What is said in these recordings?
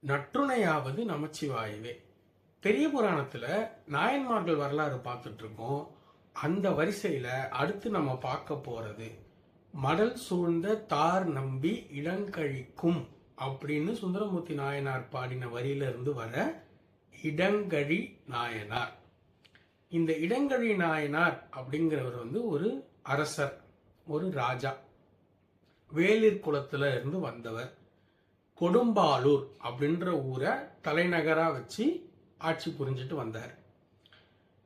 நற்றுணையாவது நமச்சிவாயவே. பெரிய புராணத்துல நாயன்மார்கள் வரலாறு பார்த்துட்டு இருக்கோம். அந்த வரிசையில அடுத்து நம்ம பார்க்க போறது மடல் சூழ்ந்த தார் நம்பி இடங்கழிக்கும் அப்படின்னு சுந்தரமூர்த்தி நாயனார் பாடின வரியில இருந்து வர இடங்கழி நாயனார். இந்த இடங்கழி நாயனார் அப்படிங்கிறவர் ஒரு அரசர், ஒரு ராஜா. வேளிர் குலத்துல இருந்து வந்தவர். கொடும்பாலூர் அப்படின்ற ஊரை தலைநகரா வச்சு ஆட்சி புரிஞ்சிட்டு வந்தார்.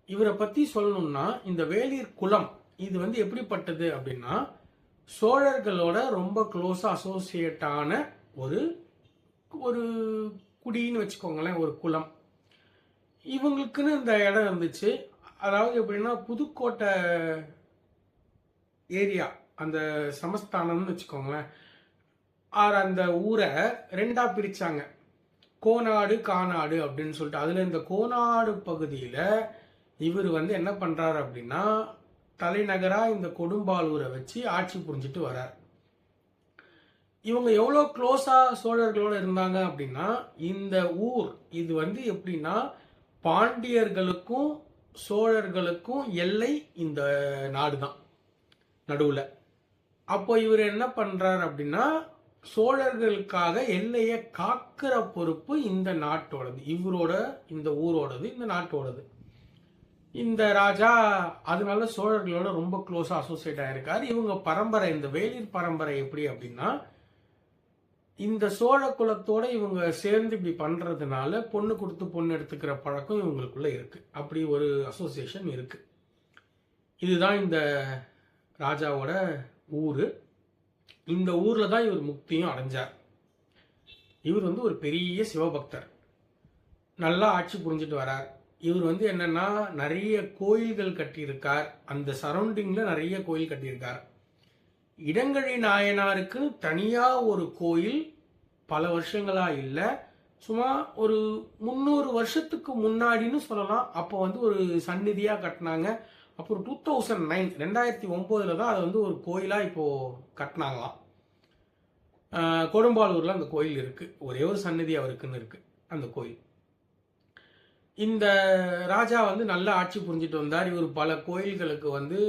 இவரை பத்தி சொல்லணும்னா, இந்த வேளிர் குலம் இது எப்படிப்பட்டது அப்படின்னா, சோழர்களோட ரொம்ப க்ளோஸா அசோசியேட்டான ஒரு ஒரு குடின்னு வச்சுக்கோங்களேன், ஒரு குலம். இவங்களுக்குன்னு இந்த இடம் இருந்துச்சு. அதாவது எப்படின்னா, புதுக்கோட்டை ஏரியா, அந்த சமஸ்தானம்னு வச்சுக்கோங்களேன், அந்த ஊரை ரெண்டா பிரிச்சாங்க, கோநாடு காநாடு அப்படின்னு சொல்லிட்டு. அதுல இந்த கோநாடு பகுதியில இவர் என்ன பண்றாரு அப்படின்னா, தலைநகரா இந்த கொடும்பாலூரை வச்சு ஆட்சி புரிஞ்சிட்டு வர்றார். இவங்க எவ்வளவு க்ளோஸா சோழர்களோட இருந்தாங்க அப்படின்னா, இந்த ஊர் இது எப்படின்னா, பாண்டியர்களுக்கும் சோழர்களுக்கும் எல்லை இந்த நாடு தான் நடுவுல. அப்போ இவர் என்ன பண்றாரு அப்படின்னா, சோழர்களுக்காக எல்லையை காக்கிற பொறுப்பு இந்த நாட்டோடது, இவரோட இந்த ஊரோடது, இந்த நாட்டோடது. இந்த ராஜா அதனால சோழர்களோட ரொம்ப க்ளோஸா அசோசியேட் ஆயிருக்காரு. இவங்க பரம்பரை, இந்த வேளிர் பரம்பரை எப்படி அப்படின்னா, இந்த சோழ குலத்தோட இவங்க சேர்ந்து இப்படி பண்றதுனால பொண்ணு கொடுத்து பொண்ணு எடுத்துக்கிற பழக்கம் இவங்களுக்குள்ள இருக்கு. அப்படி ஒரு அசோசியேஷன் இருக்கு. இதுதான் இந்த ராஜாவோட ஊரு. இந்த ஊர்ல தான் இவர் முக்தியும் அடைஞ்சார். இவர் ஒரு பெரிய சிவபக்தர், நல்லா ஆட்சி புரிஞ்சிட்டு வரார். இவர் என்னன்னா, நிறைய கோயில்கள் கட்டியிருக்கார். அந்த சரௌண்டிங்ல நிறைய கோயில் கட்டியிருக்கார். இடங்கழி நாயனாருக்கு தனியா ஒரு கோயில் பல வருஷங்களா இல்ல, சும்மா ஒரு 300 வருஷத்துக்கு முன்னாடின்னு சொல்லலாம். அப்போ ஒரு சந்நிதியா கட்டினாங்க. அப்புறம் 2009 2009 தான் அது ஒரு கோயிலா இப்போ கட்டினாங்களாம். கொடும்பாலூர்ல அந்த கோயில் இருக்கு. ஒரே ஒரு சந்நிதி அவருக்குன்னு இருக்கு அந்த கோயில். இந்த ராஜா நல்ல ஆட்சி புரிஞ்சிட்டு வந்தார். இவர் பல கோயில்களுக்கு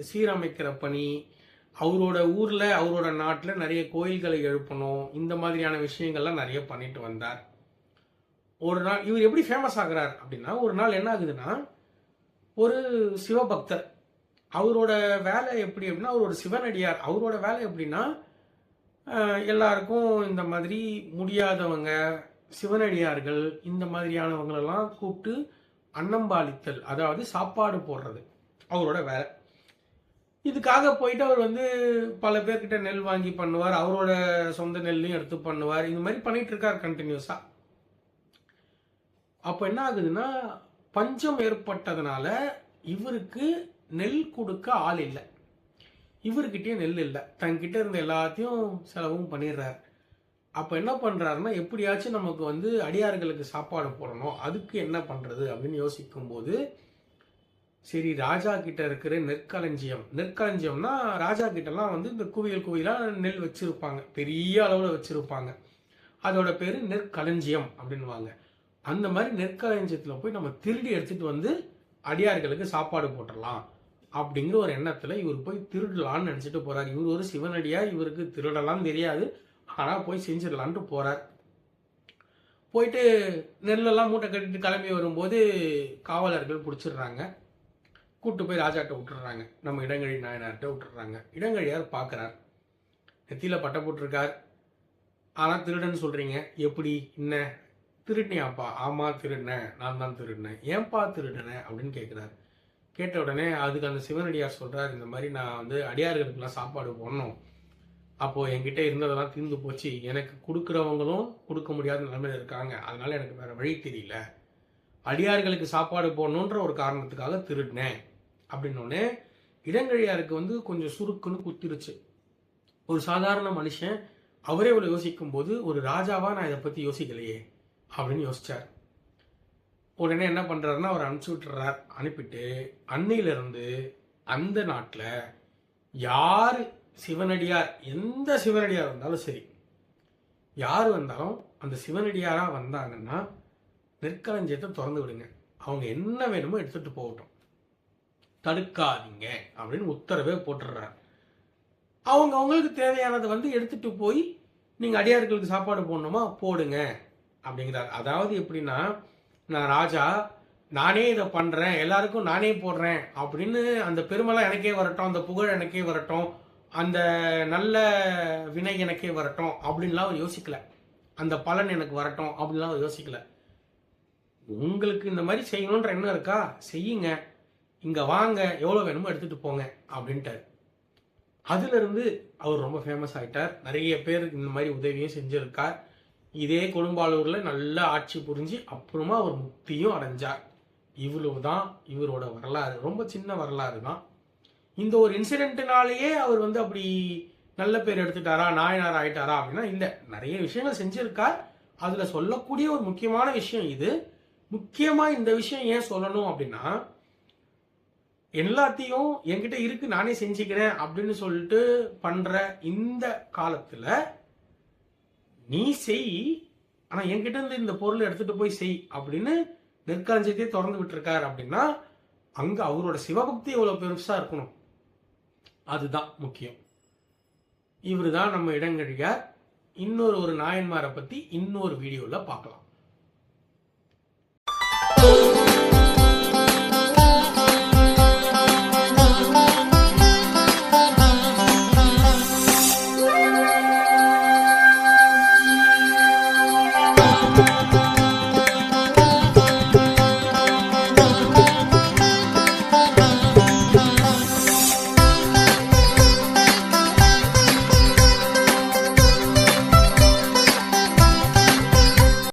சீரமைக்கிற பணி, அவரோட ஊர்ல அவரோட நாட்டில் நிறைய கோயில்களை எழுப்பணும், இந்த மாதிரியான விஷயங்கள்லாம் நிறைய பண்ணிட்டு வந்தார். ஒரு நாள் இவர் எப்படி ஃபேமஸ் ஆகுறார் அப்படின்னா, ஒரு நாள் என்ன ஆகுதுன்னா, ஒரு சிவபக்தர், அவரோட வேலை எப்படி அப்படின்னா, அவரோட சிவனடியார், அவரோட வேலை எப்படின்னா, எல்லாருக்கும் இந்த மாதிரி முடியாதவங்க, சிவனடியார்கள், இந்த மாதிரியானவங்களெல்லாம் கூப்பிட்டு அன்னம்பாளித்தல், அதாவது சாப்பாடு போடுறது அவரோட வேலை. இதுக்காக போயிட்டு அவர் பல பேர்கிட்ட நெல் வாங்கி பண்ணுவார், அவரோட சொந்த நெல்லையும் எடுத்து பண்ணுவார். இந்த மாதிரி பண்ணிட்டு இருக்கார் கண்டினியூஸா. அப்போ என்ன ஆகுதுன்னா, பஞ்சம் ஏற்பட்டதுனால இவருக்கு நெல் கொடுக்க ஆள் இல்லை. இவர்கிட்டயே நெல் இல்லை, தன்கிட்ட இருந்த எல்லாத்தையும் செலவும் பண்ணிடுறாரு. அப்ப என்ன பண்றாருன்னா, எப்படியாச்சும் நமக்கு அடியார்களுக்கு சாப்பாடு போடணும், அதுக்கு என்ன பண்றது அப்படின்னு யோசிக்கும் போது, சரி ராஜா கிட்ட இருக்கிற நெற்களஞ்சியம்னா, ராஜா கிட்டலாம் இந்த குவியல் குவியலா நெல் வச்சிருப்பாங்க, பெரிய அளவுல வச்சிருப்பாங்க. அதோட பேரு நெற்களஞ்சியம் அப்படின்வாங்க. அந்த மாதிரி நெற்களஞ்சியத்துல போய் நம்ம திருடி எடுத்துட்டு அடியார்களுக்கு சாப்பாடு போட்டுடலாம் அப்படிங்கிற ஒரு எண்ணத்துல இவர் போய் திருடலான்னு நினைச்சிட்டு போறாரு. இவர் ஒரு சிவனடியார், இவருக்கு திருடலாம் தெரியாது, ஆனா போய் செஞ்சிடலான்ட்டு போறார். போயிட்டு நெல்லெல்லாம் மூட்டை கட்டிட்டு கிளம்பி வரும்போது காவலர்கள் பிடிச்சிடுறாங்க. கூட்டு போய் ராஜாட்ட விட்டுறாங்க, நம்ம இடங்கழி நாயனார்கிட்ட விட்டுறாங்க. இடங்கழியார் பார்க்கிறார், நெத்தியில பட்டை போட்டிருக்கார். ஆனா திருடன்னு சொல்றீங்க, எப்படி, என்ன திருடினியாப்பா? ஆமா திருடினேன், நான் தான் திருடினேன். ஏன்பா திருடினேன் அப்படின்னு கேட்கிறார். கேட்ட உடனே அதுக்கு அந்த சிவனடியார் சொல்றார், இந்த மாதிரி நான் அடியார்களுக்கெல்லாம் சாப்பாடு போடணும், அப்போ என்கிட்ட இருந்ததெல்லாம் தீர்ந்து போச்சு, எனக்கு கொடுக்குறவங்களும் கொடுக்க முடியாத நிலைமையில இருக்காங்க, அதனால எனக்கு வேற வழி தெரியல, அடியார்களுக்கு சாப்பாடு போடணுன்ற ஒரு காரணத்துக்காக திருடினேன் அப்படின்னோடனே இடங்கழியாருக்கு கொஞ்சம் சுருக்குன்னு குத்திருச்சு. ஒரு சாதாரண மனுஷன் அவரே இவ்வளவு யோசிக்கும் போது, ஒரு ராஜாவா நான் இதை பத்தி யோசிக்கலையே அப்படின்னு யோசிச்சார். உடனே என்ன பண்றாருன்னா, அவர் அனுப்பிச்சு விட்டுறார். அனுப்பிட்டு அன்னையில இருந்து அந்த நாட்டில் யாரு சிவனடியார், எந்த சிவனடியார் இருந்தாலும் சரி, யார் வந்தாலும் அந்த சிவனடியாரா வந்தாங்கன்னா நெற்களஞ்சியத்தை திறந்து விடுங்க, அவங்க என்ன வேணுமோ எடுத்துட்டு போகட்டும், தடுக்காதீங்க அப்படின்னு உத்தரவே போட்டுடுறாரு. அவங்களுக்கு தேவையானதை வந்து எடுத்துட்டு போய் நீங்க அடியார்களுக்கு சாப்பாடு போடணுமா போடுங்க அப்படிங்கிறார். அதாவது எப்படின்னா, நான் ராஜா, நானே இதை பண்றேன், எல்லாருக்கும் நானே போடுறேன் அப்படின்னு அந்த பெருமைலாம் எனக்கே வரட்டும், அந்த புகழ் எனக்கே வரட்டும், அந்த நல்ல வினை எனக்கே வரட்டும் அப்படின்லாம் அவர் யோசிக்கல. அந்த பலன் எனக்கு வரட்டும் அப்படின்லாம் அவர் யோசிக்கல. உங்களுக்கு இந்த மாதிரி செய்யணுன்ற எண்ணம் இருக்கா, செய்யுங்க, இங்க வாங்க, எவ்வளவு வேணுமோ எடுத்துட்டு போங்க அப்படின்ட்டார். அதுல இருந்து அவர் ரொம்ப ஃபேமஸ் ஆயிட்டார். நிறைய பேருக்கு இந்த மாதிரி உதவியும் செஞ்சிருக்கார். இதே கொடும்பாலூர்ல நல்ல ஆட்சி புரிஞ்சு அப்புறமா அவர் முக்தியும் அடைஞ்சார். இவ்வளவுதான் இவரோட வரலாறு. ரொம்ப சின்ன வரலாறு தான். இந்த ஒரு இன்சிடென்ட்னாலேயே அவர் வந்து அப்படி நல்ல பேர் எடுத்துட்டாரா, நாயனார் ஆயிட்டாரா அப்படின்னா இல்லை. நிறைய விஷயங்கள் செஞ்சிருக்கார். அதுல சொல்லக்கூடிய ஒரு முக்கியமான விஷயம் இது. முக்கியமா இந்த விஷயம் ஏன் சொல்லணும் அப்படின்னா, எல்லாத்தையும் என்கிட்ட இருக்கு நானே செஞ்சுக்கிறேன் அப்படின்னு சொல்லிட்டு பண்ற இந்த காலத்துல நீ செய், ஆனா என்கிட்ட இருந்து இந்த பொருளை எடுத்துட்டு போய் செய் அப்படின்னு நெற்களஞ்சியத்தையே திறந்து விட்டுருக்காரு. அப்படின்னா அங்க அவரோட சிவபக்தி எவ்வளவு பெருசா இருக்கணும், அதுதான் முக்கியம். இவரு தான் நம்ம இடங்கழியார். இன்னொரு நாயன்மாரை பத்தி இன்னொரு வீடியோல பார்க்கலாம்.